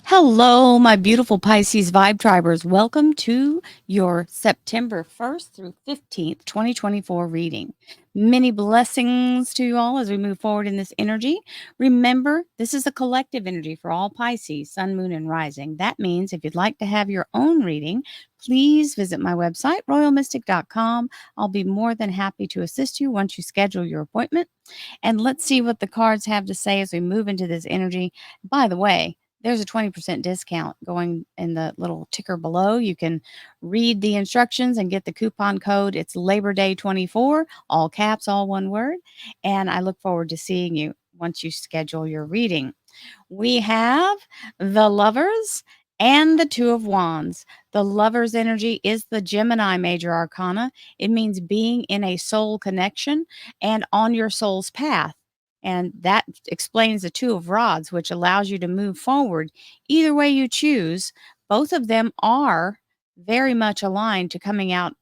Hello, my beautiful Pisces Vibe Tribers. Welcome to your September 1st through 15th, 2024 reading. Many blessings to you all as we move forward in this energy. Remember, this is a collective energy for all Pisces, Sun, Moon, and Rising. That means if you'd like to have your own reading, please visit my website, royalmystic.com. I'll be more than happy to assist you once you schedule your appointment. And let's see what the cards have to say as we move into this energy. By the way, there's a 20% discount going in the little ticker below. You can read the instructions and get the coupon code. It's Labor Day 24, all caps, all one word. And I look forward to seeing you once you schedule your reading. We have the Lovers and the Two of Wands. The Lovers energy is the Gemini major arcana. It means being in a soul connection and on your soul's path. And that explains the Two of Rods, which allows you to move forward either way you choose. Both of them are very much aligned to coming out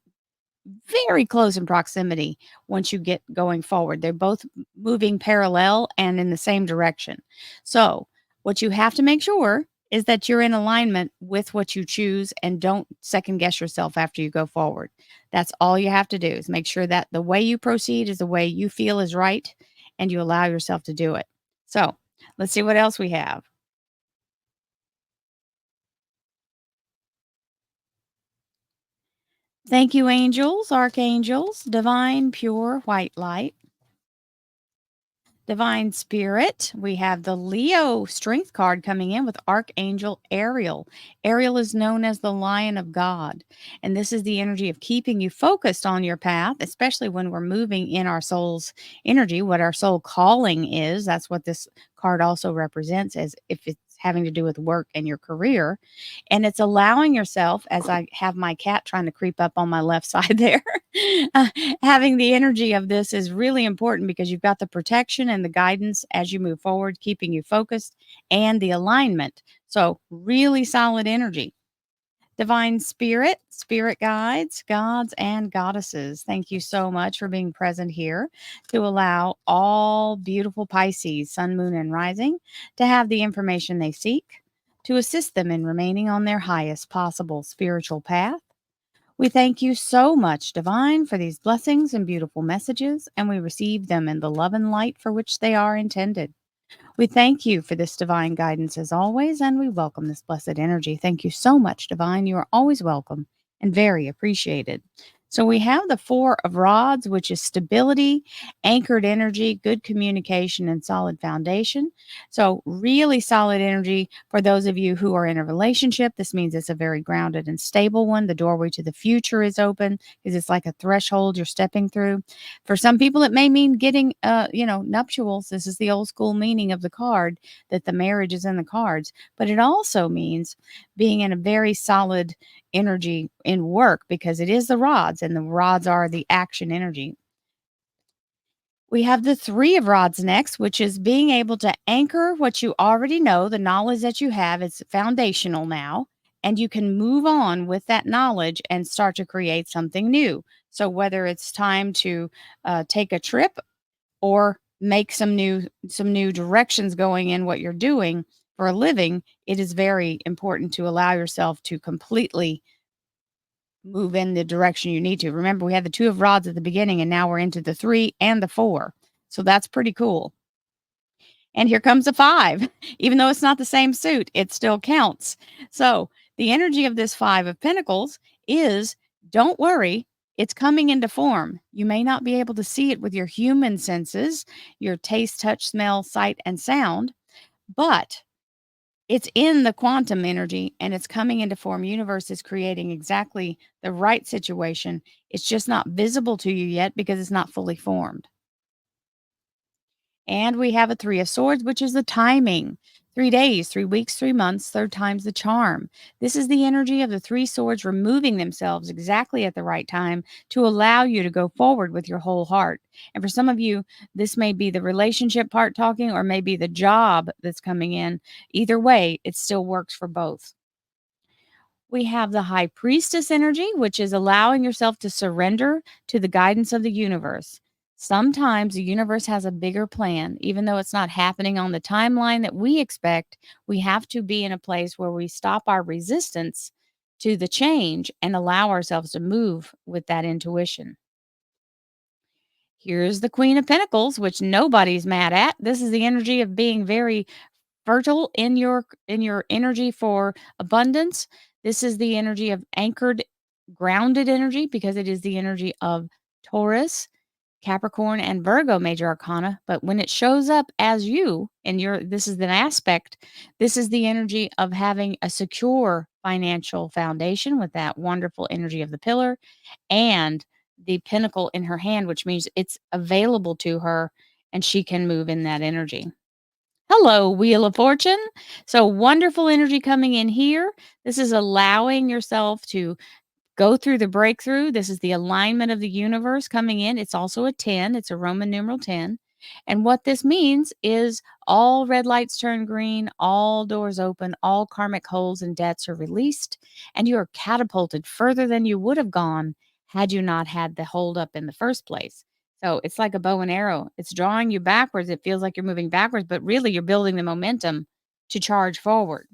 very close in proximity once you get going forward. They're both moving parallel and in the same direction. So, what you have to make sure is that you're in alignment with what you choose and don't second guess yourself after you go forward. That's all you have to do is make sure that the way you proceed is the way you feel is right and you allow yourself to do it. So, let's see what else we have. Thank you, angels, archangels, divine, pure white light. Divine Spirit, we have the Leo strength card coming in with Archangel Ariel. Ariel is known as the Lion of God. And this is the energy of keeping you focused on your path, especially when we're moving in our soul's energy, what our soul calling is. That's what this card also represents, as if it's having to do with work and your career. And it's allowing yourself, as I have my cat trying to creep up on my left side there, uh, having the energy of this is really important because you've got the protection and the guidance as you move forward, keeping you focused, and the alignment. So, really solid energy. Divine Spirit, spirit guides, gods, and goddesses, thank you so much for being present here to allow all beautiful Pisces, Sun, Moon, and Rising to have the information they seek to assist them in remaining on their highest possible spiritual path. We thank you so much, Divine, for these blessings and beautiful messages, and we receive them in the love and light for which they are intended. We thank you for this divine guidance as always, and we welcome this blessed energy. Thank you so much, Divine. You are always welcome and very appreciated. So we have the Four of Rods, which is stability, anchored energy, good communication, and solid foundation. So, really solid energy for those of you who are in a relationship. This means it's a very grounded and stable one. The doorway to the future is open because it's like a threshold you're stepping through. For some people, it may mean getting, nuptials. This is the old school meaning of the card, that the marriage is in the cards. But it also means being in a very solid energy in work because it is the rods, and the rods are the action energy. We have the Three of Rods next, which is being able to anchor what you already know, the knowledge that you have. It's foundational now, and you can move on with that knowledge and start to create something new. So, whether it's time to take a trip or make some new directions going in what you're doing for a living, it is very important to allow yourself to completely move in the direction you need to. Remember, we had the Two of Rods at the beginning, and now we're into the three and the four. So that's pretty cool. And here comes a five. Even though it's not the same suit, it still counts. So the energy of this Five of Pentacles is, don't worry, it's coming into form. You may not be able to see it with your human senses, your taste, touch, smell, sight, and sound, but it's in the quantum energy and it's coming into form. Universe is creating exactly the right situation. It's just not visible to you yet because it's not fully formed. And we have a Three of Swords, which is the timing. 3 days, 3 weeks, 3 months, third time's the charm. This is the energy of the three swords removing themselves exactly at the right time to allow you to go forward with your whole heart. And for some of you, this may be the relationship part talking or maybe the job that's coming in. Either way, it still works for both. We have the High Priestess energy, which is allowing yourself to surrender to the guidance of the universe. Sometimes the universe has a bigger plan, even though it's not happening on the timeline that we expect. We have to be in a place where we stop our resistance to the change and allow ourselves to move with that intuition. Here's the Queen of Pentacles, which nobody's mad at. This is the energy of being very fertile in your energy for abundance. This is the energy of anchored, grounded energy because it is the energy of Taurus, Capricorn, and Virgo major arcana. But when it shows up as you and your this is an aspect, this is the energy of having a secure financial foundation with that wonderful energy of the pillar and the pinnacle in her hand, which means it's available to her and she can move in that energy. Hello, Wheel of Fortune. So wonderful energy coming in here. This is allowing yourself to go through the breakthrough. This is the alignment of the universe coming in. It's also a 10, it's a Roman numeral 10. And what this means is all red lights turn green, all doors open, all karmic holes and debts are released, and you are catapulted further than you would have gone had you not had the hold up in the first place. So it's like a bow and arrow. It's drawing you backwards. It feels like you're moving backwards, but really you're building the momentum to charge forward.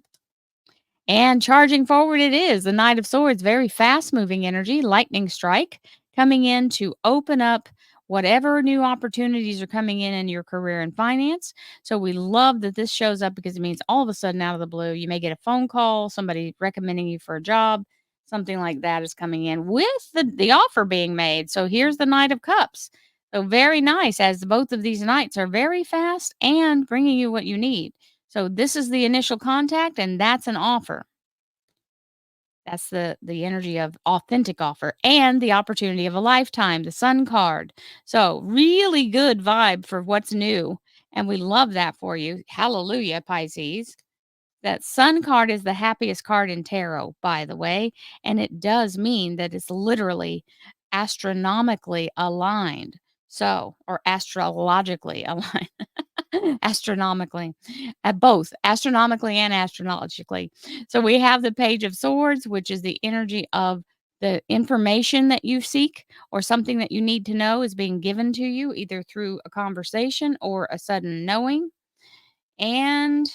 And charging forward it is. The Knight of Swords, very fast moving energy, lightning strike, coming in to open up whatever new opportunities are coming in your career and finance. So we love that this shows up because it means all of a sudden out of the blue, you may get a phone call, somebody recommending you for a job, something like that is coming in with the offer being made. So here's the Knight of Cups. So very nice as both of these knights are very fast and bringing you what you need. So this is the initial contact, and that's an offer. That's the energy of authentic offer and the opportunity of a lifetime, the Sun card. So really good vibe for what's new, and we love that for you. Hallelujah, Pisces. That Sun card is the happiest card in tarot, by the way, and it does mean that it's literally astronomically aligned. So, or astrologically aligned. Astronomically, both astronomically and astrologically. So we have the Page of Swords, which is the energy of the information that you seek or something that you need to know is being given to you either through a conversation or a sudden knowing. And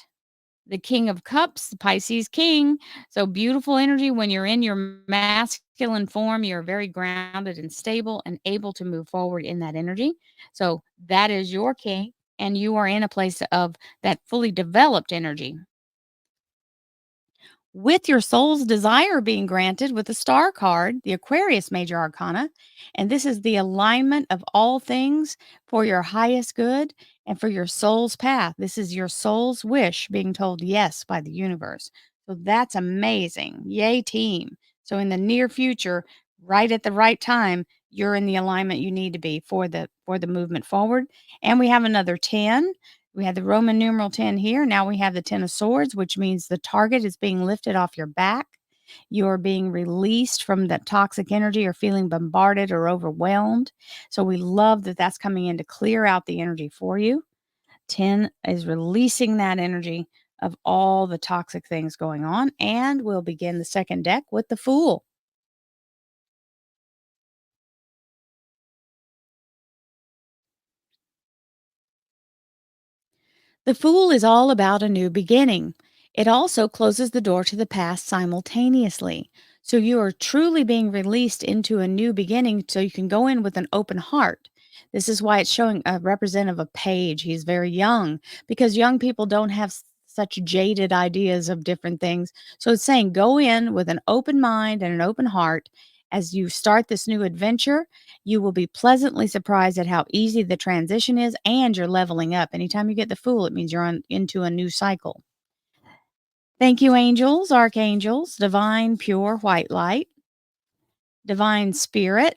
the King of Cups, the Pisces King. So beautiful energy when you're in your masculine form, you're very grounded and stable and able to move forward in that energy. So that is your king, and you are in a place of that fully developed energy with your soul's desire being granted with the star card, the Aquarius major arcana. And this is the alignment of all things for your highest good and for your soul's path. This is your soul's wish being told yes by the universe. So that's amazing. Yay, team. So in the near future, right at the right time, you're in the alignment you need to be for the movement forward. And we have another 10. We had the Roman numeral 10 here. Now we have the 10 of swords, which means the target is being lifted off your back. You're being released from that toxic energy or feeling bombarded or overwhelmed. So we love that that's coming in to clear out the energy for you. 10 is releasing that energy of all the toxic things going on. And we'll begin the second deck with the Fool. The Fool is all about a new beginning. It also closes the door to the past simultaneously. So you are truly being released into a new beginning so you can go in with an open heart. This is why it's showing a representative of Page. He's very young because young people don't have such jaded ideas of different things. So it's saying go in with an open mind and an open heart as you start this new adventure. You will be pleasantly surprised at how easy the transition is, and you're leveling up. Anytime you get the Fool, it means you're into a new cycle. Thank you, angels, archangels, divine, pure, white light, divine spirit,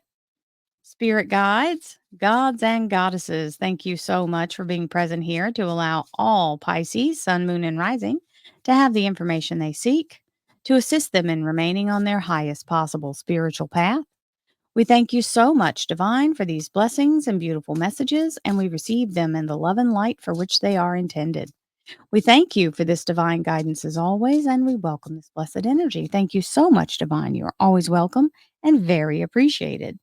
spirit guides, gods, and goddesses. Thank you so much for being present here to allow all Pisces, sun, moon, and rising to have the information they seek to assist them in remaining on their highest possible spiritual path. We thank you so much, Divine, for these blessings and beautiful messages, and we receive them in the love and light for which they are intended. We thank you for this divine guidance as always, and we welcome this blessed energy. Thank you so much, Divine. You are always welcome and very appreciated.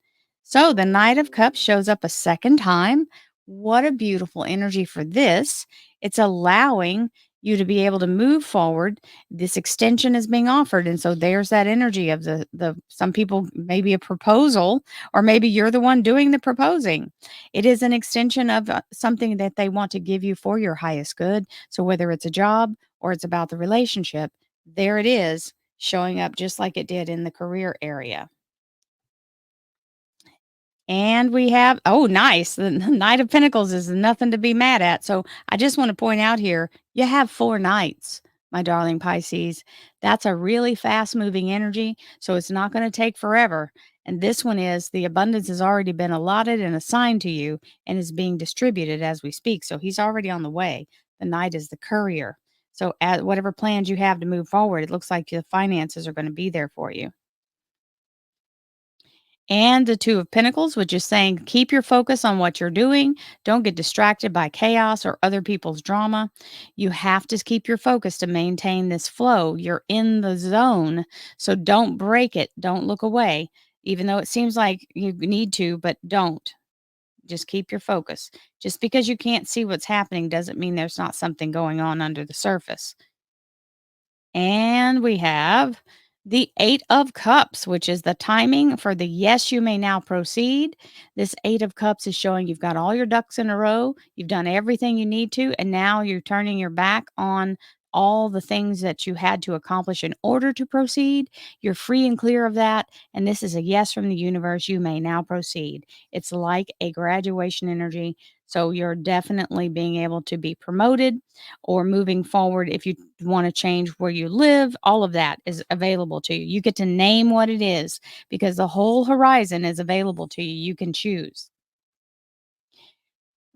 So the Knight of Cups shows up a second time. What a beautiful energy for this. It's allowing you to be able to move forward. This extension is being offered. And so there's that energy of the some people maybe a proposal, or maybe you're the one doing the proposing. It is an extension of something that they want to give you for your highest good. So whether it's a job or it's about the relationship, there it is showing up just like it did in the career area. And we have oh, nice. The Knight of Pentacles is nothing to be mad at. So I just want to point out here, you have 4 knights, my darling Pisces. That's a really fast moving energy. So it's not going to take forever. And this one is the abundance has already been allotted and assigned to you and is being distributed as we speak. So he's already on the way. The knight is the courier. So at whatever plans you have to move forward, it looks like the finances are going to be there for you. And the Two of Pentacles, which is saying keep your focus on what you're doing. Don't get distracted by chaos or other people's drama. You have to keep your focus to maintain this flow. You're in the zone. So don't break it. Don't look away, even though it seems like you need to, but don't. Just keep your focus. Just because you can't see what's happening doesn't mean there's not something going on under the surface. And we have the Eight of Cups, which is the timing for the yes, you may now proceed. This Eight of Cups is showing you've got all your ducks in a row. You've done everything you need to, and now you're turning your back on all the things that you had to accomplish in order to proceed. You're free and clear of that. And this is a yes from the universe. You may now proceed. It's like a graduation energy. So you're definitely being able to be promoted or moving forward if you want to change where you live, all of that is available to you. You get to name what it is because the whole horizon is available to you. You can choose.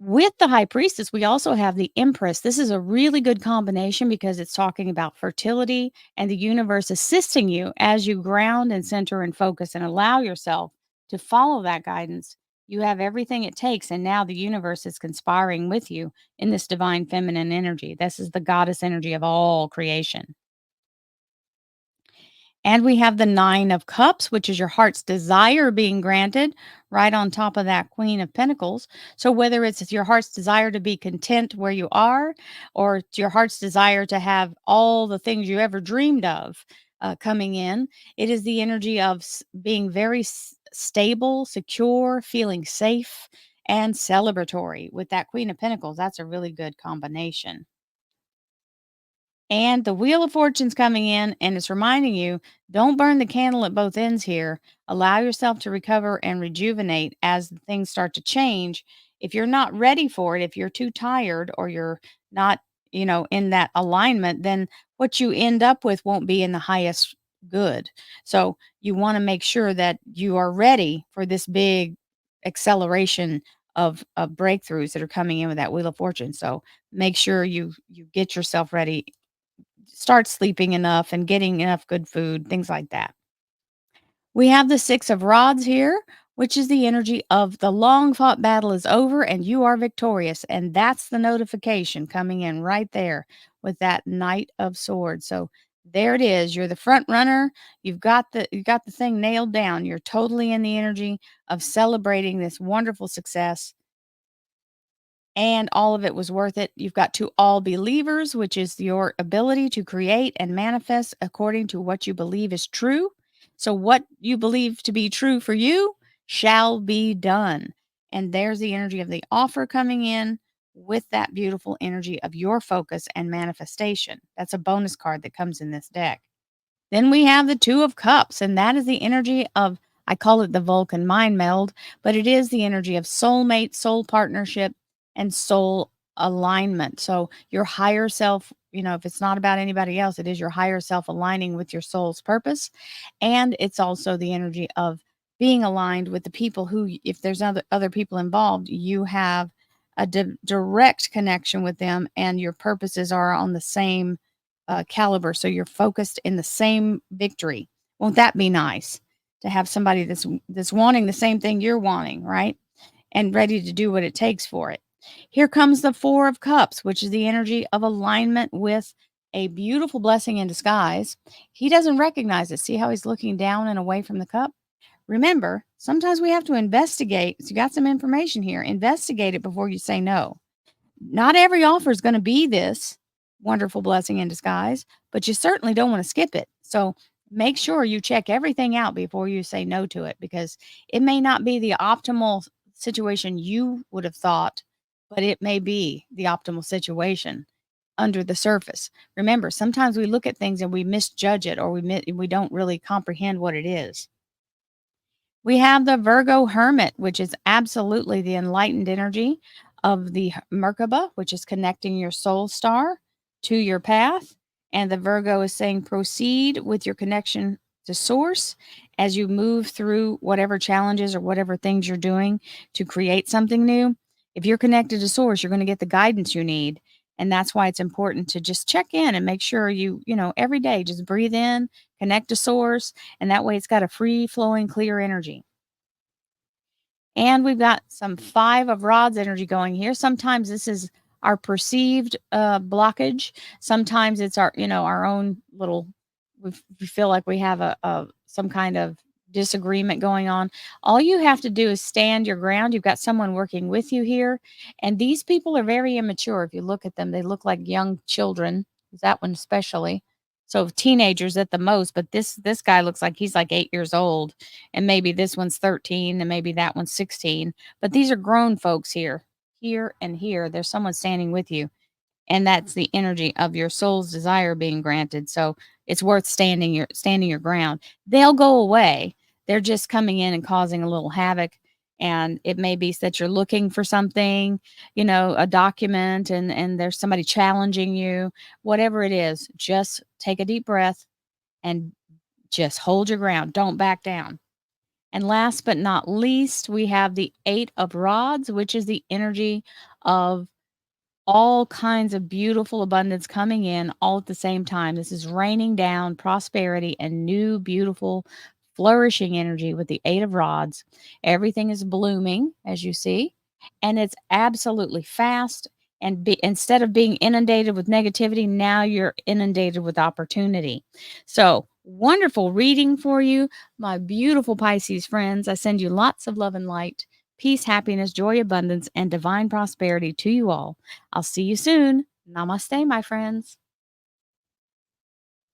With the high priestess, we also have the empress. This is a really good combination because it's talking about fertility and the universe assisting you as you ground and center and focus and allow yourself to follow that guidance. You have everything it takes, and now the universe is conspiring with you in this divine feminine energy. This is the goddess energy of all creation. And we have the Nine of Cups, which is your heart's desire being granted, right on top of that Queen of Pentacles. So, whether it's your heart's desire to be content where you are, or it's your heart's desire to have all the things you ever dreamed of coming in, it is the energy of being very stable, secure, feeling safe, and celebratory. With that Queen of Pentacles, that's a really good combination. And the Wheel of Fortune's coming in and it's reminding you don't burn the candle at both ends here. Allow yourself to recover and rejuvenate as things start to change. If you're not ready for it, if you're too tired or you're not, in that alignment, then what you end up with won't be in the highest good. So you want to make sure that you are ready for this big acceleration of breakthroughs that are coming in with that Wheel of Fortune. So make sure you get yourself ready, start sleeping enough and getting enough good food, things like that. We have the Six of Rods here, which is the energy of the long fought battle is over and you are victorious. And that's the notification coming in right there with that Knight of Swords. So there it is. You're the front runner. You got the thing nailed down. You're totally in the energy of celebrating this wonderful success, and all of it was worth it. You've got to all believers, which is your ability to create and manifest according to what you believe is true. So, what you believe to be true for you shall be done. And there's the energy of the offer coming in with that beautiful energy of your focus and manifestation. That's a bonus card that comes in this deck. Then we have the Two of Cups, and that is the energy of, I call it the Vulcan mind meld, but it is the energy of soulmate, soul partnership, and soul alignment. So your higher self, if it's not about anybody else, it is your higher self aligning with your soul's purpose. And it's also the energy of being aligned with the people who, if there's other people involved, you have a direct connection with them and your purposes are on the same caliber. So you're focused in the same victory. Won't that be nice to have somebody that's wanting the same thing you're wanting, right? And ready to do what it takes for it. Here comes the Four of Cups, which is the energy of alignment with a beautiful blessing in disguise. He doesn't recognize it. See how he's looking down and away from the cup? Remember, Sometimes we have to investigate. So you got some information here. Investigate it before you say no. Not every offer is going to be this wonderful blessing in disguise, but you certainly don't want to skip it. So make sure you check everything out before you say no to it, because it may not be the optimal situation you would have thought, but it may be the optimal situation under the surface. Remember, sometimes we look at things and we misjudge it, or we don't really comprehend what it is. We have the Virgo Hermit, which is absolutely the enlightened energy of the Merkaba, which is connecting your soul star to your path. And the Virgo is saying, proceed with your connection to source as you move through whatever challenges or whatever things you're doing to create something new. If you're connected to source, you're going to get the guidance you need. And that's why it's important to just check in and make sure every day, just breathe in, connect to source, and that way it's got a free flowing, clear energy. And we've got some 5 of rods energy going here. Sometimes this is our perceived blockage. Sometimes it's our own little, we feel like we have some kind of disagreement going on. All you have to do is stand your ground. You've got someone working with you here. And these people are very immature. If you look at them, they look like young children. That one especially. So teenagers at the most, but this guy looks like he's like 8 years old, and maybe this one's 13 and maybe that one's 16. But these are grown folks here. Here and here. There's someone standing with you. And that's the energy of your soul's desire being granted. So it's worth standing your ground. They'll go away. They're just coming in and causing a little havoc. And it may be that you're looking for something, a document, and there's somebody challenging you. Whatever it is, just take a deep breath and just hold your ground. Don't back down. And last but not least, we have the 8 of rods, which is the energy of all kinds of beautiful abundance coming in all at the same time. This is raining down prosperity and new, beautiful, flourishing energy with the 8 of rods. Everything is blooming, as you see, and it's absolutely fast. And instead of being inundated with negativity, now you're inundated with opportunity. So, wonderful reading for you, my beautiful Pisces friends. I send you lots of love and light, peace, happiness, joy, abundance, and divine prosperity to you all. I'll see you soon. Namaste, my friends.